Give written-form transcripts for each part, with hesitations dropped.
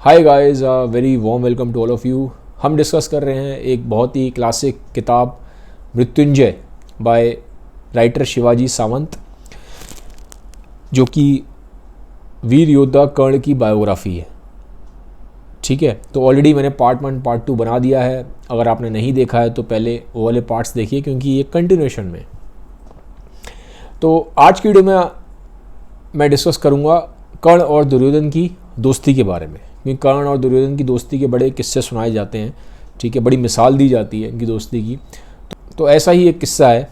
Hi guys, very warm welcome to all of you. हम discuss कर रहे हैं एक बहुत ही क्लासिक किताब मृत्युंजय बाय राइटर शिवाजी सावंत, जो कि वीर योद्धा कर्ण की बायोग्राफी है। ठीक है, तो ऑलरेडी मैंने पार्ट 1 पार्ट 2 बना दिया है। अगर आपने नहीं देखा है तो पहले वो वाले पार्ट्स देखिए, क्योंकि ये कंटिन्यूएशन में। तो आज की वीडियो में मैं डिस्कस करूँगा कर्ण और दुर्योधन की दोस्ती के बारे में, क्योंकि कर्ण और दुर्योधन की दोस्ती के बड़े किस्से सुनाए जाते हैं। ठीक है, बड़ी मिसाल दी जाती है इनकी दोस्ती की। तो ऐसा ही एक किस्सा है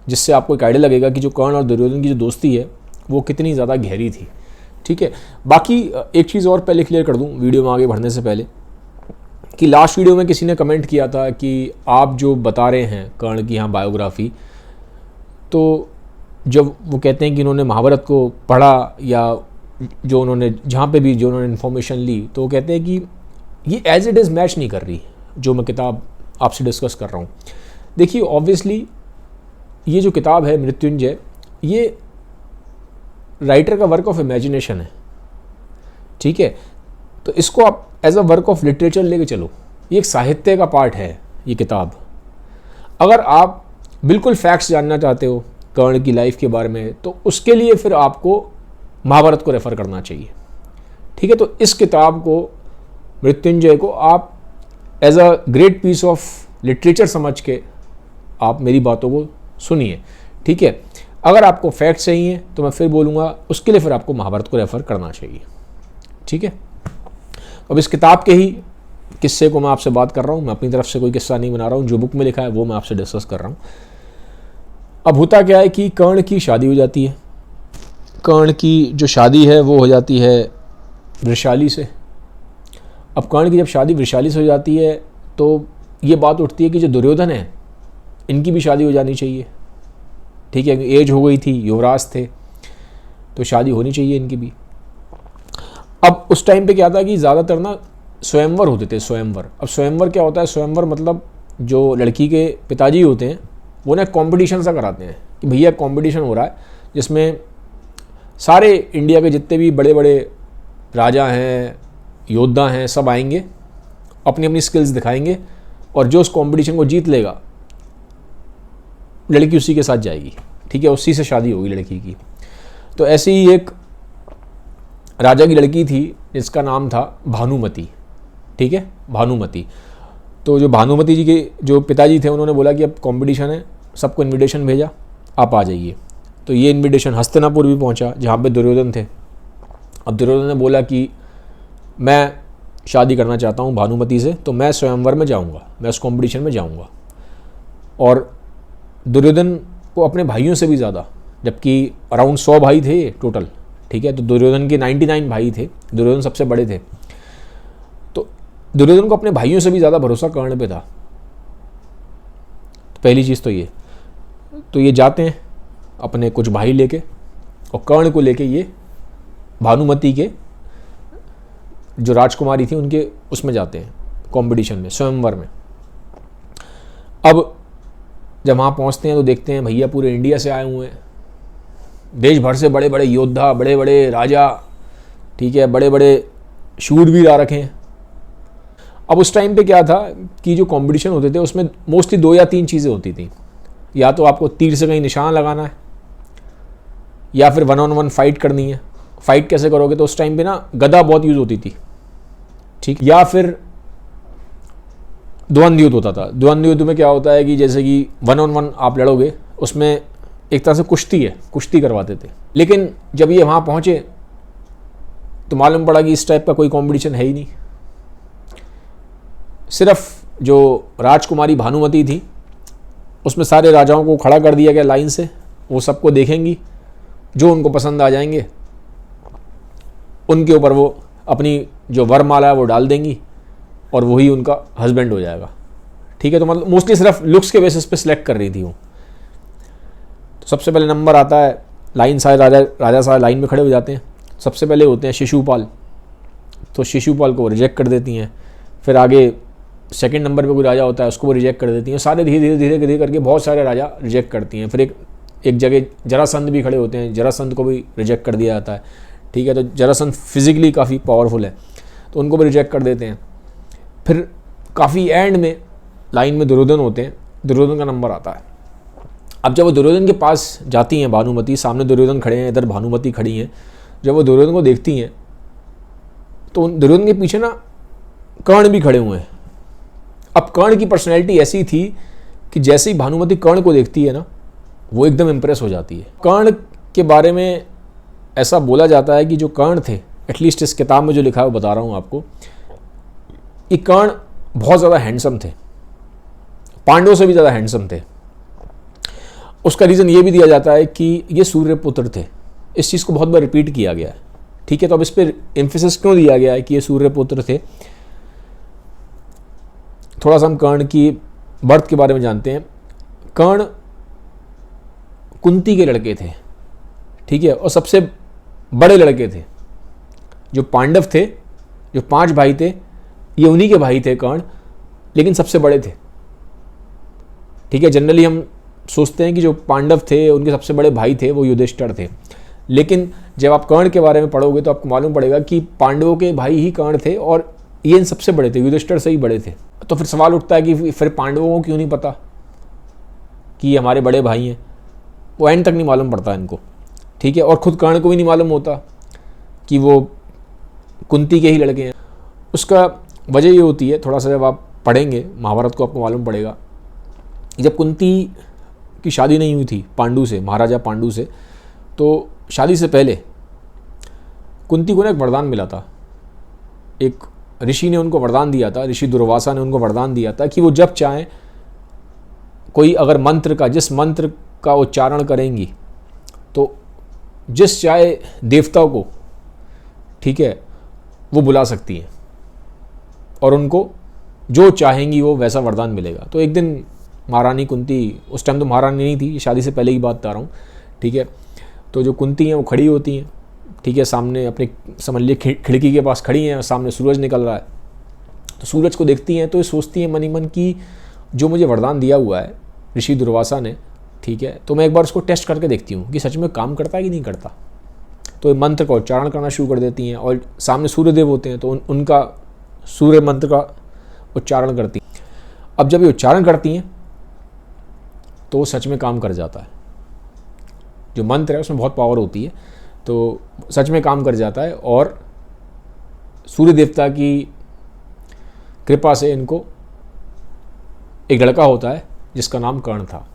जिससे आपको एक आइडिया लगेगा कि जो कर्ण और दुर्योधन की जो दोस्ती है वो कितनी ज़्यादा गहरी थी। ठीक है, बाकी एक चीज़ और पहले क्लियर कर दूं वीडियो में आगे बढ़ने से पहले, कि लास्ट वीडियो में किसी ने कमेंट किया था कि आप जो बता रहे हैं कर्ण की यहाँ बायोग्राफी, तो जब वो कहते हैं कि उन्होंने महाभारत को पढ़ा या जो उन्होंने जहाँ पे भी जो उन्होंने इन्फॉर्मेशन ली, तो वो कहते हैं कि ये एज इट इज़ मैच नहीं कर रही जो मैं किताब आपसे डिस्कस कर रहा हूँ। देखिए, ऑब्वियसली ये जो किताब है मृत्युंजय, ये राइटर का वर्क ऑफ इमेजिनेशन है। ठीक है, तो इसको आप as a work of literature लेके चलो। ये एक साहित्य का पार्ट है ये किताब। अगर आप बिल्कुल फैक्ट्स जानना चाहते हो कर्ण की लाइफ के बारे में, तो उसके लिए फिर आपको महाभारत को रेफ़र करना चाहिए। ठीक है, तो इस किताब को मृत्युंजय को आप as a great piece of literature समझ के आप मेरी बातों को सुनिए। ठीक है, अगर आपको फैक्ट चाहिए तो मैं फिर बोलूँगा, उसके लिए फिर आपको महाभारत को रेफ़र करना चाहिए। ठीक है, अब इस किताब के ही किस्से को मैं आपसे बात कर रहा हूँ। मैं अपनी तरफ से कोई किस्सा नहीं बना रहा हूँ, जो बुक में लिखा है वो मैं आपसे डिस्कस कर रहा हूँ। अब होता क्या है कि कर्ण की शादी हो जाती है। कर्ण की जो शादी है वो हो जाती है वृषाली से। अब कर्ण की जब शादी वृषाली से हो जाती है तो ये बात उठती है कि जो दुर्योधन है इनकी भी शादी हो जानी चाहिए। ठीक है, एज हो गई थी, युवराज थे, तो शादी होनी चाहिए इनकी भी। अब उस टाइम पे क्या था कि ज़्यादातर ना स्वयंवर होते थे। स्वयंवर, अब स्वयंवर क्या होता है? स्वयंवर मतलब जो लड़की के पिताजी होते हैं वो ना कॉम्पिटिशन सा कराते हैं कि भैया कॉम्पिटिशन हो रहा है, जिसमें सारे इंडिया के जितने भी बड़े बड़े राजा हैं, योद्धा हैं, सब आएंगे, अपनी अपनी स्किल्स दिखाएंगे, और जो उस कंपटीशन को जीत लेगा लड़की उसी के साथ जाएगी। ठीक है, उसी से शादी होगी लड़की की। तो ऐसे ही एक राजा की लड़की थी जिसका नाम था भानुमति। ठीक है, भानुमति। तो जो भानुमति जी के जो पिताजी थे उन्होंने बोला कि अब कंपटीशन है, सबको इनविटेशन भेजा, आप आ जाइए। तो ये इनविटेशन हस्तिनापुर भी पहुंचा जहाँ पे दुर्योधन थे। अब दुर्योधन ने बोला कि मैं शादी करना चाहता हूँ भानुमति से, तो मैं स्वयंवर में जाऊँगा, मैं उस कंपटीशन में जाऊँगा। और दुर्योधन को अपने भाइयों से भी ज़्यादा, जबकि अराउंड 100 भाई थे टोटल। ठीक है, तो दुर्योधन के 99 भाई थे, दुर्योधन सबसे बड़े थे। तो दुर्योधन को अपने भाइयों से भी ज़्यादा भरोसा कर्ण पे था। तो पहली चीज़ तो ये जाते हैं अपने कुछ भाई लेके, और कर्ण को लेके ये भानुमति के जो राजकुमारी थी उनके उसमें जाते हैं कंपटीशन में, स्वयंवर में। अब जब वहाँ पहुँचते हैं तो देखते हैं भैया पूरे इंडिया से आए हुए हैं, देश भर से बड़े बड़े योद्धा, बड़े बड़े राजा, ठीक है, बड़े बड़े शूरवीर आ रखे हैं। अब उस टाइम पे क्या था कि जो कंपटीशन होते थे उसमें मोस्टली 2 या 3 चीज़ें होती थी। या तो आपको तीर से कहीं निशान लगाना है, या फिर 1-on-1 फाइट करनी है। फाइट कैसे करोगे? तो उस टाइम पे ना गदा बहुत यूज़ होती थी। ठीक, या फिर द्वंद्व युद्ध होता था। द्वंद्व युद्ध में क्या होता है कि जैसे कि 1-on-1 आप लड़ोगे, उसमें एक तरह से कुश्ती है, कुश्ती करवाते थे। लेकिन जब ये वहाँ पहुँचे तो मालूम पड़ा कि इस टाइप का कोई कॉम्पिटिशन है ही नहीं। सिर्फ जो राजकुमारी भानुमति थी उसमें सारे राजाओं को खड़ा कर दिया गया लाइन से, वो सबको देखेंगी, जो उनको पसंद आ जाएंगे उनके ऊपर वो अपनी जो वरमाला है वो डाल देंगी और वही उनका हस्बैंड हो जाएगा। ठीक है, तो मतलब मोस्टली सिर्फ लुक्स के बेसिस पे सिलेक्ट कर रही थी वो। तो सबसे पहले नंबर आता है, लाइन सारे राजा सारे लाइन में खड़े हो जाते हैं। सबसे पहले होते हैं शिशुपाल, तो शिशुपाल को रिजेक्ट कर देती हैं। फिर आगे सेकंड नंबर पे कोई राजा होता है, उसको वो रिजेक्ट कर देती हैं। सारे धीरे धीरे करके बहुत सारे राजा रिजेक्ट करती हैं। फिर एक जगह जरासंध भी खड़े होते हैं, जरासंध को भी रिजेक्ट कर दिया जाता है। ठीक है, तो जरासंध फिजिकली काफ़ी पावरफुल है। तो उनको भी रिजेक्ट कर देते हैं। फिर काफ़ी एंड में लाइन में दुर्योधन होते हैं, दुर्योधन का नंबर आता है। अब जब वो दुर्योधन के पास जाती हैं भानुमति, सामने दुर्योधन खड़े हैं, इधर भानुमति खड़ी हैं, जब वो दुर्योधन को देखती हैं तो दुर्योधन के पीछे ना कर्ण भी खड़े हुए हैं। अब कर्ण की पर्सनैलिटी ऐसी थी कि जैसे ही भानुमति कर्ण को देखती है ना, वो एकदम इम्प्रेस हो जाती है। कर्ण के बारे में ऐसा बोला जाता है कि जो कर्ण थे, एटलीस्ट इस किताब में जो लिखा है वो बता रहा हूँ आपको, कि कर्ण बहुत ज़्यादा हैंडसम थे, पांडवों से भी ज़्यादा हैंडसम थे। उसका रीज़न ये भी दिया जाता है कि ये सूर्यपुत्र थे। इस चीज़ को बहुत बार रिपीट किया गया है, ठीक है। तो अब इस पर एम्फेसिस क्यों दिया गया है कि ये सूर्यपुत्र थे? थोड़ा सा हम कर्ण की बर्थ के बारे में जानते हैं। कर्ण कुंती के लड़के थे, ठीक है, और सबसे बड़े लड़के थे। जो पांडव थे, जो 5 भाई थे, ये उन्हीं के भाई थे कर्ण, लेकिन सबसे बड़े थे, ठीक है। जनरली हम सोचते हैं कि जो पांडव थे उनके सबसे बड़े भाई थे वो युधिष्ठिर थे, लेकिन जब आप कर्ण के बारे में पढ़ोगे तो आपको मालूम पड़ेगा कि पांडवों के भाई ही कर्ण थे और ये इन सबसे बड़े थे, युधिष्ठिर से ही बड़े थे। तो फिर सवाल उठता है कि फिर पांडवों को क्यों नहीं पता कि ये हमारे बड़े भाई हैं? वो एंड तक नहीं मालूम पड़ता इनको, ठीक है। और खुद कर्ण को भी नहीं मालूम होता कि वो कुंती के ही लड़के हैं। उसका वजह ये होती है, थोड़ा सा जब आप पढ़ेंगे महाभारत को आपको मालूम पड़ेगा, जब कुंती की शादी नहीं हुई थी पांडु से, महाराजा पांडु से, तो शादी से पहले कुंती को ना एक वरदान मिला था। एक ऋषि ने उनको वरदान दिया था, ऋषि दुर्वासा ने उनको वरदान दिया था कि वो जब चाहें कोई अगर मंत्र का, जिस मंत्र का उच्चारण करेंगी तो जिस चाहे देवता को, ठीक है, वो बुला सकती हैं और उनको जो चाहेंगी वो वैसा वरदान मिलेगा। तो एक दिन महारानी कुंती, उस टाइम तो महारानी नहीं थी, शादी से पहले की बात बता रहा हूँ, ठीक है। तो जो कुंती हैं वो खड़ी होती हैं, ठीक है, सामने अपने समझ लिए खिड़की के पास खड़ी हैं, सामने सूरज निकल रहा है। तो सूरज को देखती हैं तो ये सोचती हैं मन ही मन कि जो मुझे वरदान दिया हुआ है ऋषि दुर्वासा ने, ठीक है, तो मैं एक बार उसको टेस्ट करके देखती हूँ कि सच में काम करता है कि नहीं करता। तो मंत्र का उच्चारण करना शुरू कर देती हैं और सामने सूर्यदेव होते हैं तो उनका सूर्य मंत्र का उच्चारण करती हैं। अब जब ये उच्चारण करती हैं तो वो सच में काम कर जाता है। जो मंत्र है उसमें बहुत पावर होती है, तो सच में काम कर जाता है और सूर्य देवता की कृपा से इनको एक लड़का होता है जिसका नाम कर्ण था।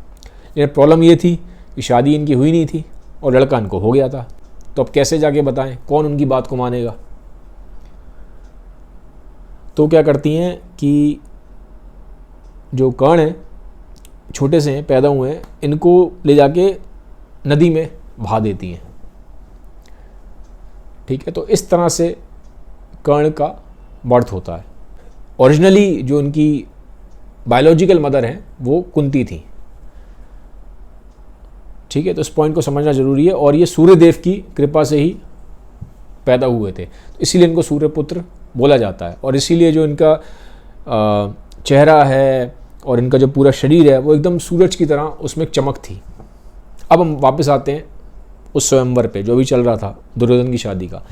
लेकिन प्रॉब्लम ये थी कि शादी इनकी हुई नहीं थी और लड़का इनको हो गया था। तो अब कैसे जाके बताएं, कौन उनकी बात को मानेगा? तो क्या करती हैं कि जो कर्ण हैं, छोटे से हैं, पैदा हुए हैं, इनको ले जाके नदी में बहा देती हैं, ठीक है। तो इस तरह से कर्ण का बर्थ होता है। ओरिजिनली जो उनकी बायोलॉजिकल मदर हैं वो कुंती थी, ठीक है। तो इस पॉइंट को समझना जरूरी है। और ये सूर्यदेव की कृपा से ही पैदा हुए थे, तो इसीलिए इनको सूर्यपुत्र बोला जाता है। और इसीलिए जो इनका चेहरा है और इनका जो पूरा शरीर है वो एकदम सूरज की तरह, उसमें एक चमक थी। अब हम वापस आते हैं उस स्वयंवर पे जो भी चल रहा था दुर्योधन की शादी का।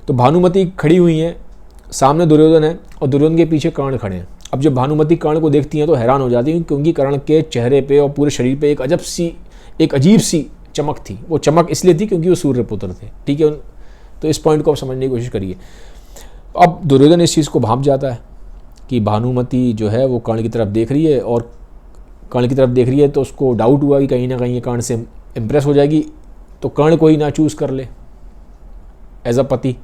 तो भानुमति खड़ी हुई हैं, सामने दुर्योधन है और दुर्योधन के पीछे कर्ण खड़े हैं। अब जब भानुमति कर्ण को देखती हैं तो हैरान हो जाती हैं क्योंकि कर्ण के चेहरे पे और पूरे शरीर पे एक अजीब सी चमक थी। वो चमक इसलिए थी क्योंकि वो सूर्यपुत्र थे, ठीक है। तो इस पॉइंट को आप समझने की कोशिश करिए। अब दुर्योधन इस चीज़ को भांप जाता है कि भानुमति जो है वो कर्ण की तरफ देख रही है, और कर्ण की तरफ देख रही है तो उसको डाउट हुआ कि कहीं ना कहीं ये कर्ण से इम्प्रेस हो जाएगी तो कर्ण को ही ना चूज़ कर ले एज अ पति।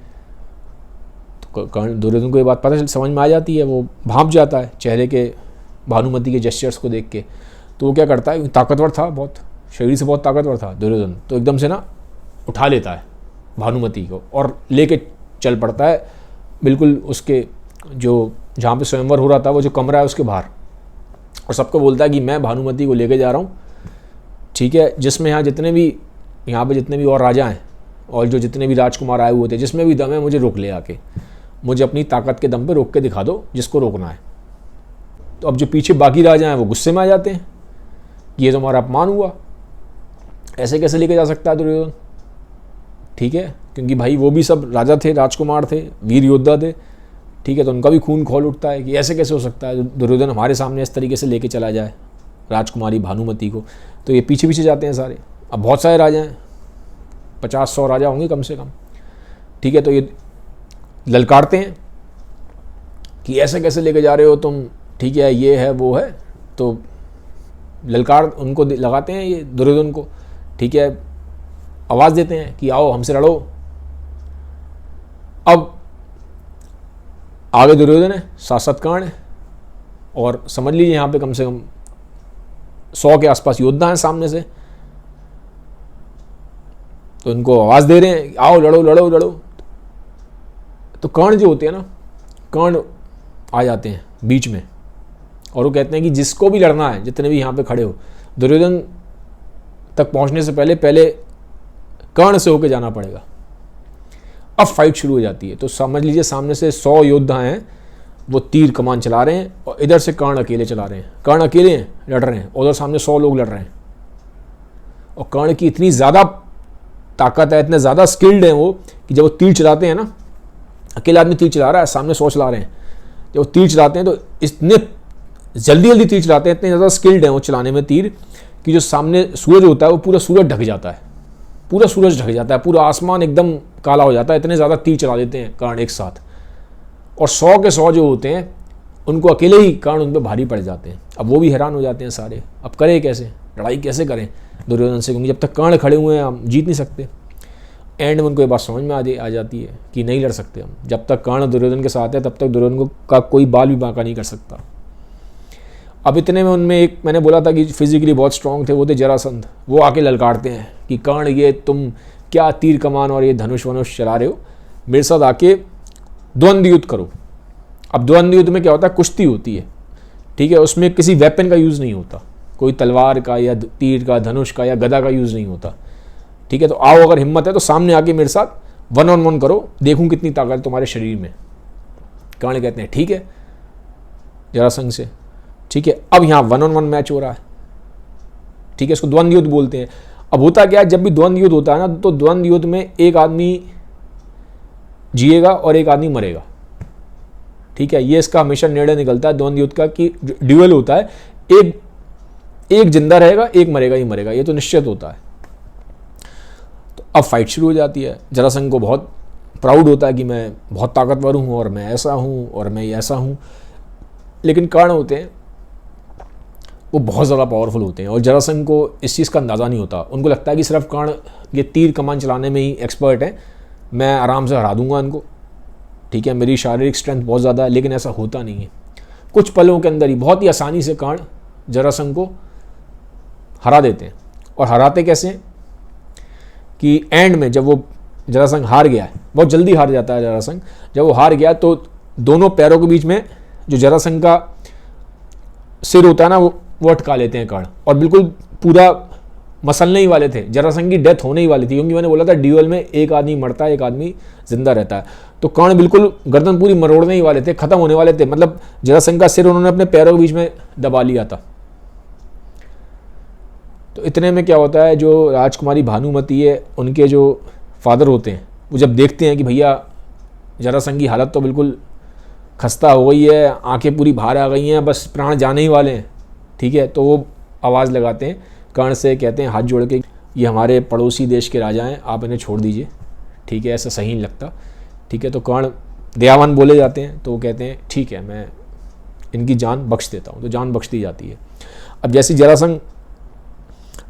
तो कर्ण, दुर्योधन को ये बात पता समझ में आ जाती है, वो भांप जाता है चेहरे के भानुमति के जेस्चर्स को देख के। तो वो क्या करता है, ताकतवर था बहुत, शरीर से बहुत ताकतवर था दुर्योधन, तो एकदम से ना उठा लेता है भानुमति को और लेके चल पड़ता है बिल्कुल उसके जो जहाँ पे स्वयंवर हो रहा था, वो जो कमरा है उसके बाहर, और सबको बोलता है कि मैं भानुमति को लेके जा रहा हूँ, ठीक है। जिसमें यहाँ पे जितने भी और राजा हैं और जो जितने भी राजकुमार आए हुए थे, जिसमें भी दम है मुझे रोक ले आके, मुझे अपनी ताकत के दम पे रोक के दिखा दो जिसको रोकना है। तो अब जो पीछे बाकी राजा हैं वो गुस्से में आ जाते हैं, ये तो हमारा अपमान हुआ, ऐसे कैसे लेके जा सकता है दुर्योधन, ठीक है। क्योंकि भाई वो भी सब राजा थे, राजकुमार थे, वीर योद्धा थे, ठीक है। तो उनका भी खून खौल उठता है कि ऐसे कैसे हो सकता है दुर्योधन हमारे सामने इस तरीके से लेके चला जाए राजकुमारी भानुमति को। तो ये पीछे पीछे जाते हैं सारे। अब बहुत सारे राजा हैं, 50-100 राजा होंगे कम से कम, ठीक है। तो ये ललकारते हैं कि ऐसे कैसे लेके जा रहे हो तुम, ठीक है, ये है वो है। तो ललकार उनको लगाते हैं ये दुर्योधन को, ठीक है, आवाज़ देते हैं कि आओ हमसे लड़ो। अब आगे दुर्योधन है, सात कर्ण है, और समझ लीजिए यहाँ पे कम से कम 100 के आसपास योद्धा हैं सामने से। तो इनको आवाज़ दे रहे हैं आओ लड़ो लड़ो लड़ो। तो कर्ण जो होते हैं ना, कर्ण आ जाते हैं बीच में और वो कहते हैं कि जिसको भी लड़ना है, जितने भी यहाँ पे खड़े हो, दुर्योधन तक पहुँचने से पहले कर्ण से होके जाना पड़ेगा। अब फाइट शुरू हो जाती है। तो समझ लीजिए सामने से 100 योद्धा हैं, वो तीर कमान चला रहे हैं और इधर से कर्ण अकेले चला रहे हैं। कर्ण अकेले हैं, लड़ रहे हैं, उधर सामने 100 लोग लड़ रहे हैं। और कर्ण की इतनी ज़्यादा ताकत है, इतने ज़्यादा स्किल्ड हैं वो कि जब वो तीर चलाते हैं ना, अकेला आदमी तीर चला रहा है, सामने 100 चला रहे हैं, जब वो तीर चलाते हैं तो इतने जल्दी तीर चलाते हैं, इतने ज़्यादा स्किल्ड हैं वो चलाने में तीर, कि जो सामने सूरज होता है वो पूरा सूरज ढक जाता है, पूरा सूरज ढक जाता है, पूरा आसमान एकदम काला हो जाता है। इतने ज़्यादा तीर चला देते हैं कर्ण एक साथ। और 100 के 100 जो होते हैं उनको अकेले ही कर्ण उन पर भारी पड़ जाते हैं। अब वो भी हैरान हो जाते हैं सारे, अब करें कैसे, लड़ाई कैसे करें दुर्योधन से, क्योंकि जब तक कर्ण खड़े हुए हैं हम जीत नहीं सकते। एंड में उनको ये बात समझ में आ जाती है कि नहीं लड़ सकते हम, जब तक कर्ण दुर्योधन के साथ है तब तक दुर्योधन का कोई बाल भी बांका नहीं कर सकता। अब इतने में उनमें एक, मैंने बोला था कि फिजिकली बहुत स्ट्रांग थे, वो थे जरासंध। वो आके ललकारते हैं कि कर्ण ये तुम क्या तीर कमान और ये धनुष वनुष चला रहे हो, मेरे साथ आके द्वंद्व युद्ध करो। अब द्वंद्व युद्ध में क्या होता है, कुश्ती होती है, ठीक है, उसमें किसी वेपन का यूज़ नहीं होता, कोई तलवार का या तीर का, धनुष का या गदा का यूज़ नहीं होता, ठीक है। तो आओ अगर हिम्मत है तो सामने आके मेरे साथ 1 on 1 करो, देखूं कितनी ताकत है तुम्हारे शरीर में। कर्ण कहते हैं ठीक है जरासंध से, ठीक है। अब यहाँ 1 on 1 मैच हो रहा है, ठीक है, इसको द्वंद्व युद्ध बोलते हैं। अब होता क्या है, जब भी द्वंद्व युद्ध होता है ना, तो द्वंद्व युद्ध में एक आदमी जिएगा और एक आदमी मरेगा, ठीक है। ये इसका हमेशा निर्णय निकलता है द्वंद्व युद्ध का कि ड्यूअल होता है, एक जिंदा रहेगा, एक मरेगा ही मरेगा, ये तो निश्चित होता है। तो अब फाइट शुरू हो जाती है। जरासंध को बहुत प्राउड होता है कि मैं बहुत ताकतवर हूँ और मैं ऐसा हूँ और मैं ऐसा हूँ, लेकिन कर्ण होते हैं वो बहुत ज़्यादा पावरफुल होते हैं और जरासंध को इस चीज़ का अंदाज़ा नहीं होता। उनको लगता है कि सिर्फ कर्ण ये तीर कमान चलाने में ही एक्सपर्ट है, मैं आराम से हरा दूंगा इनको, ठीक है, मेरी शारीरिक स्ट्रेंथ बहुत ज़्यादा है। लेकिन ऐसा होता नहीं है। कुछ पलों के अंदर ही बहुत ही आसानी से कर्ण जरासंध को हरा देते हैं। और हराते कैसे हैं कि एंड में जब वो जरासंध हार गया है, बहुत जल्दी हार जाता है जरासंध, जब वो हार गया तो दोनों पैरों के बीच में जो जरासंध का सिर होता है ना, वो अटका लेते हैं कर्ण, और बिल्कुल पूरा मसलने ही वाले थे, जरासंध की डेथ होने ही वाली थी, क्योंकि मैंने बोला था ड्यूअल में एक आदमी मरता है, एक आदमी जिंदा रहता है। तो कर्ण बिल्कुल गर्दन पूरी मरोड़ने ही वाले थे, खत्म होने वाले थे, मतलब जरासंध का सिर उन्होंने अपने पैरों के बीच में दबा लिया था। तो इतने में क्या होता है, जो राजकुमारी भानुमति है, उनके जो फादर होते हैं, वो जब देखते हैं कि भैया जरासंध की हालत तो बिल्कुल खस्ता हो गई है, आंखें पूरी बाहर आ गई हैं, बस प्राण जाने ही वाले हैं, ठीक है, तो वो आवाज़ लगाते हैं कर्ण से, कहते हैं हाथ जोड़ के, ये हमारे पड़ोसी देश के राजा हैं, आप इन्हें छोड़ दीजिए, ठीक है, ऐसा सही नहीं लगता, ठीक है। तो कर्ण दयावान बोले जाते हैं, तो वो कहते हैं ठीक है, मैं इनकी जान बख्श देता हूँ, तो जान बख्श दी जाती है। अब जैसे जरासंध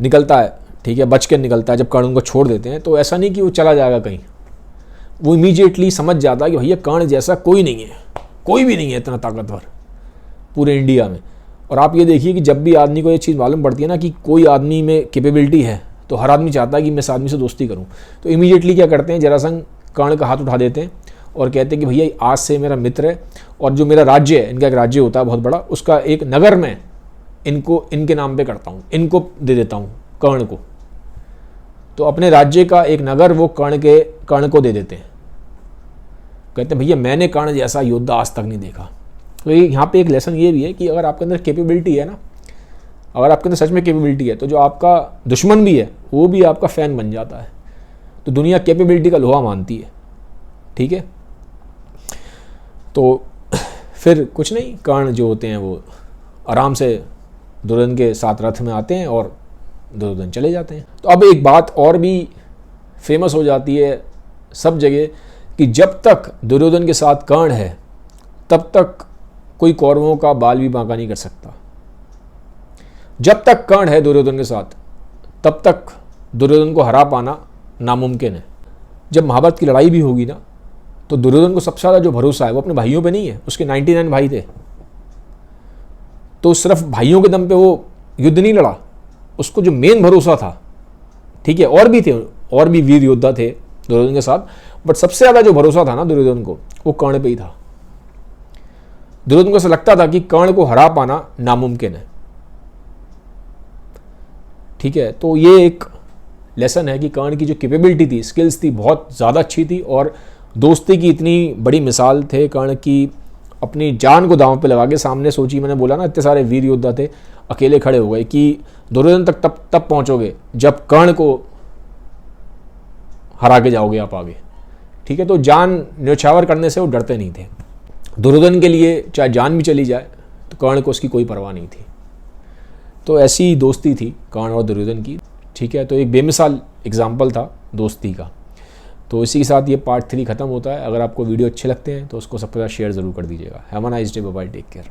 निकलता है, ठीक है, बच के निकलता है, जब कर्ण उनको छोड़ देते हैं, तो ऐसा नहीं कि वो चला जाएगा कहीं, वो इमीडिएटली समझ जाता है कि भैया कर्ण जैसा कोई नहीं है, कोई भी नहीं है इतना ताकतवर पूरे इंडिया में। और आप ये देखिए कि जब भी आदमी को ये चीज़ मालूम पड़ती है ना कि कोई आदमी में कैपेबिलिटी है, तो हर आदमी चाहता है कि मैं इस आदमी से दोस्ती करूं। तो इमीडिएटली क्या करते हैं, जरासंध कर्ण का हाथ उठा देते हैं और कहते हैं कि भैया आज से मेरा मित्र है, और जो मेरा राज्य है, इनका एक राज्य होता है बहुत बड़ा, उसका एक नगर में इनको इनके नाम पे करता हूँ, इनको दे देता हूँ कर्ण को। तो अपने राज्य का एक नगर वो कर्ण को दे देते हैं। कहते हैं भैया मैंने कर्ण जैसा योद्धा आज तक नहीं देखा। तो यहाँ पे एक लेसन ये भी है कि अगर आपके अंदर कैपेबिलिटी है ना, अगर आपके अंदर सच में कैपेबिलिटी है, तो जो आपका दुश्मन भी है वो भी आपका फ़ैन बन जाता है। तो दुनिया कैपेबिलिटी का लोहा मानती है, ठीक है। तो फिर कुछ नहीं, कर्ण जो होते हैं वो आराम से दुर्योधन के साथ रथ में आते हैं और दुर्योधन चले जाते हैं। तो अब एक बात और भी फेमस हो जाती है सब जगह कि जब तक दुर्योधन के साथ कर्ण है तब तक कोई कौरवों का बाल भी बांका नहीं कर सकता। जब तक कर्ण है दुर्योधन के साथ तब तक दुर्योधन को हरा पाना नामुमकिन है। जब महाभारत की लड़ाई भी होगी ना, तो दुर्योधन को सबसे ज़्यादा जो भरोसा है वो अपने भाइयों पे नहीं है। उसके 99 भाई थे, तो सिर्फ भाइयों के दम पे वो युद्ध नहीं लड़ा। उसको जो मेन भरोसा था, ठीक है, और भी थे, और भी वीर योद्धा थे दुर्योधन के साथ, बट सबसे ज़्यादा जो भरोसा था ना दुर्योधन को, वो कर्ण पे ही था। दुर्योधन को ऐसा लगता था कि कर्ण को हरा पाना नामुमकिन है। ठीक है, तो ये एक लेसन है कि कर्ण की जो कैपेबिलिटी थी, स्किल्स थी, बहुत ज़्यादा अच्छी थी। और दोस्ती की इतनी बड़ी मिसाल थे कर्ण की, अपनी जान को दांव पे लगा के, सामने सोची, मैंने बोला ना इतने सारे वीर योद्धा थे, अकेले खड़े हो गए कि दुर्योधन तक तब पहुंचोगे जब कर्ण को हरा के जाओगे आप आगे। ठीक है, तो जान न्यौछावर करने से वो डरते नहीं थे। दुर्योधन के लिए चाहे जान भी चली जाए तो कर्ण को उसकी कोई परवाह नहीं थी। तो ऐसी दोस्ती थी कर्ण और दुर्योधन की। ठीक है, तो एक बेमिसाल एग्जाम्पल था दोस्ती का। तो इसी के साथ ये पार्ट 3 खत्म होता है। अगर आपको वीडियो अच्छे लगते हैं तो उसको सबके साथ शेयर ज़रूर कर दीजिएगा। Have a nice day, bye bye, take care.